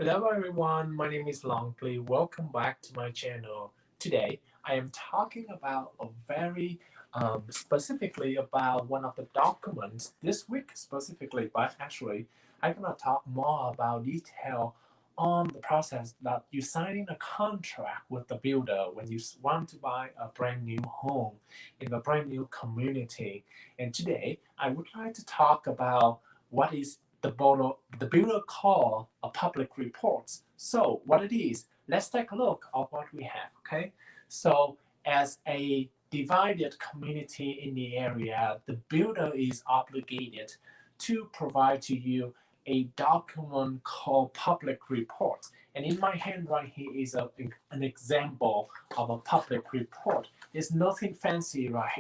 Hello everyone, my name is Longley. Welcome back to my channel. Today I am talking about a very specifically about one of the documents this week specifically, but actually I'm gonna talk more about detail on the process that you signing a contract with the builder when you want to buy a brand new home in a brand new community. And today I would like to talk about what is the builder call a public reports. So what it is, let's take a look at what we have. Okay, so as a divided community in the area, the builder is obligated to provide to you a document called public report. And in my hand right here is an example of a public report. It's nothing fancy, right?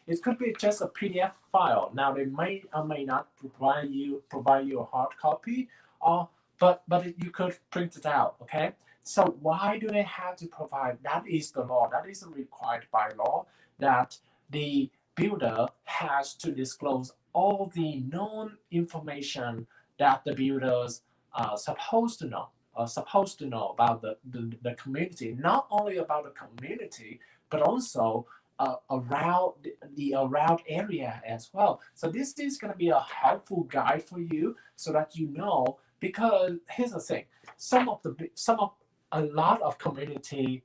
It could be just a PDF file. Now they may or may not provide you a hard copy, or but you could print it out. Okay. So why do they have to provide? That is the law. That is required by law that the builder has to disclose all the known information that the builders are supposed to know about the community, not only about the community, but also around the around area as well. So this is going to be a helpful guide for you so that you know. Because here's the thing: some of a lot of community,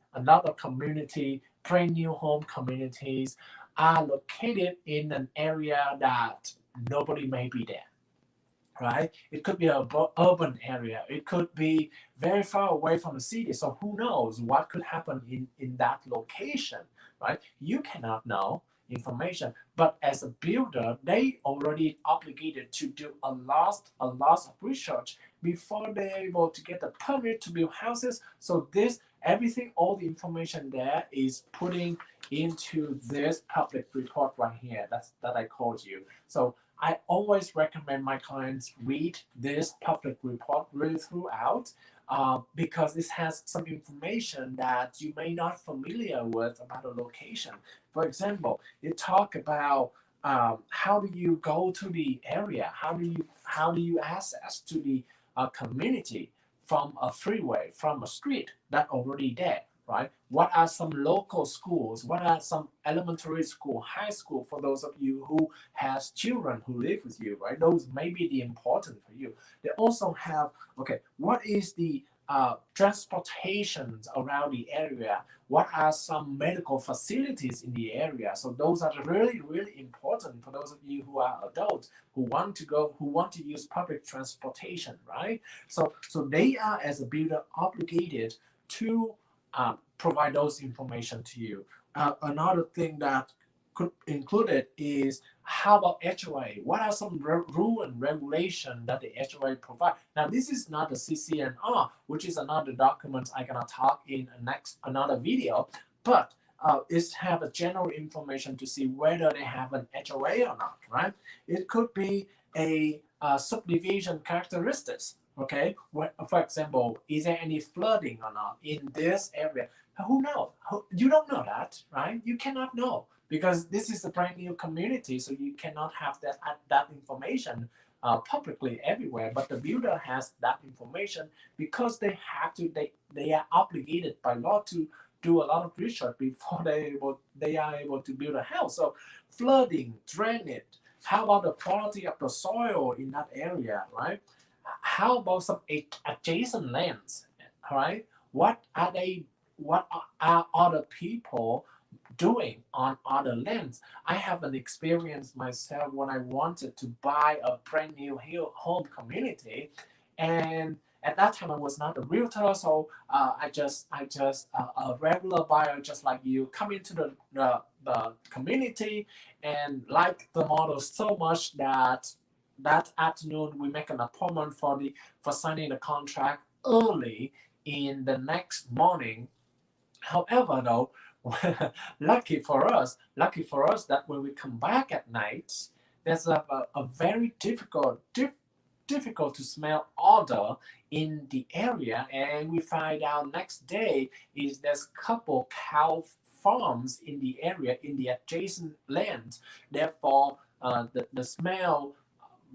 brand new home communities are located in an area that nobody may be there, right? It could be a urban area. It could be very far away from the city. So who knows what could happen in that location, right? You cannot know information. But as a builder, they already obligated to do a lot of research before they're able to get the permit to build houses. So this everything, all the information there is putting into this public report right here. That I called you. So I always recommend my clients read this public report really throughout because this has some information that you may not familiar with about a location. For example, it talk about how do you go to the area? How do you access to the community from a freeway, from a street that already there? Right? What are some local schools? What are some elementary school, high school for those of you who has children who live with you, right? Those may be the important for you. They also have, okay, what is the transportations around the area? What are some medical facilities in the area? So those are really, really important for those of you who are adults who want to use public transportation, right? So they are as a builder obligated to provide those information to you. Another thing that could include it is how about HOA? What are some rule and regulation that the HOA provide? Now this is not the CCNR, which is another document I'm gonna talk in another video, but it's have a general information to see whether they have an HOA or not, right? It could be a subdivision characteristics. Okay, for example, is there any flooding or not in this area? Who knows? You don't know that, right? You cannot know because this is a brand new community, so you cannot have that information publicly everywhere. But the builder has that information because they are obligated by law to do a lot of research before they are able to build a house. So flooding, drainage. How about the quality of the soil in that area, right? How about some adjacent lands, right? What are they? What are other people doing on other lands? I have an experience myself when I wanted to buy a brand new home community, and at that time I was not a realtor, so I just a regular buyer just like you come into the community and like the model so much that that afternoon we make an appointment for signing the contract early in the next morning. However, though, lucky for us that when we come back at night, there's a very difficult to smell odor in the area, and we find out next day is there's couple cow farms in the area in the adjacent land. Therefore, the smell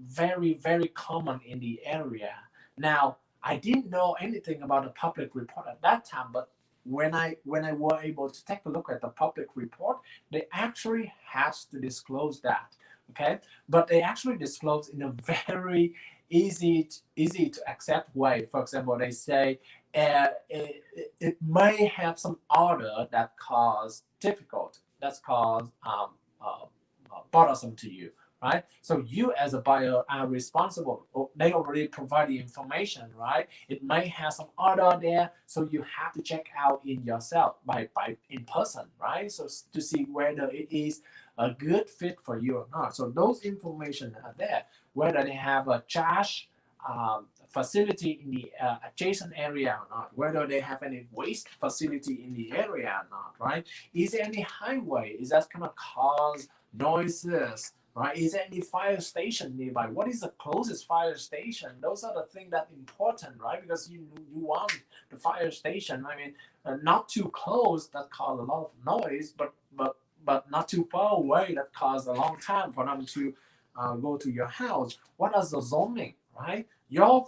very common in the area. Now I didn't know anything about the public report at that time, but when I were able to take a look at the public report, they actually has to disclose that. Okay, but they actually disclose in a very easy to accept way. For example, they say it may have some order that cause difficult, that's cause bothersome to you, right? So you as a buyer are responsible. They already provide the information, right? It may have some order there, so you have to check out in yourself by in person, right? So to see whether it is a good fit for you or not. So those information are there. Whether they have a charge facility in the adjacent area or not, whether they have any waste facility in the area or not, right? Is there any highway? Is that going to cause noises? Right? Is there any fire station nearby? What is the closest fire station? Those are the things that important, right? Because you want the fire station. I mean, not too close that cause a lot of noise, but not too far away that cause a long time for them to go to your house. What is the zoning, right? Your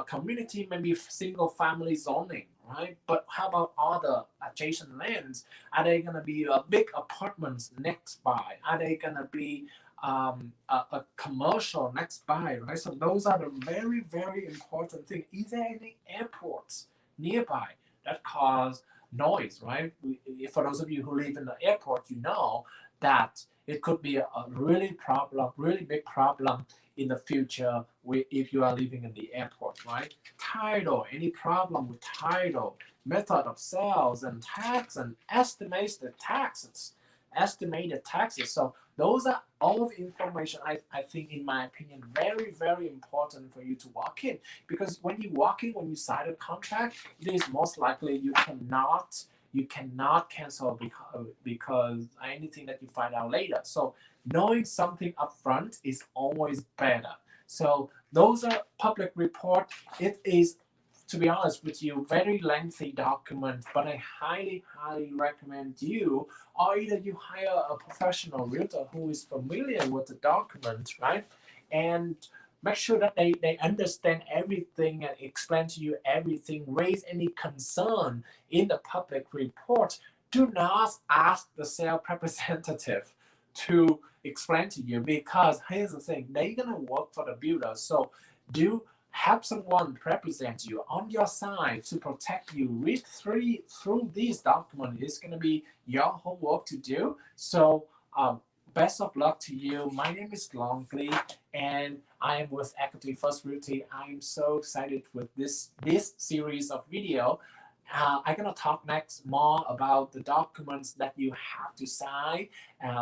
community may be single family zoning, right? But how about other adjacent lands? Are they going to be big apartments next by? Are they going to be a commercial next by, right? So those are the very, very important things. Is there any airports nearby that cause noise, right? For those of you who live in the airport, you know that it could be a really big problem in the future if you are living in the airport, right? Title, any problem with title, method of sales and tax and estimated taxes. So those are all of information I think in my opinion very, very important for you to walk in, because when you sign a contract, it is most likely you cannot cancel because anything that you find out later. So knowing something upfront is always better. So those are public report. It is, to be honest with you, very lengthy document, but I highly, highly recommend you, or either you hire a professional realtor who is familiar with the document, right? And make sure that they understand everything and explain to you everything, raise any concern in the public report. Do not ask the sales representative to explain to you, because here's the thing, they're gonna work for the builder. So do have someone represent you on your side to protect you. Read through these documents. It's going to be your homework to do. So best of luck to you. My name is Longley, and I am with Equity First Realty. I'm so excited with this series of video. I'm gonna talk next more about the documents that you have to sign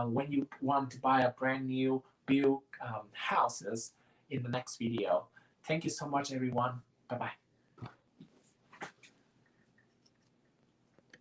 when you want to buy a brand new build houses in the next video. Thank you so much, everyone. Bye bye.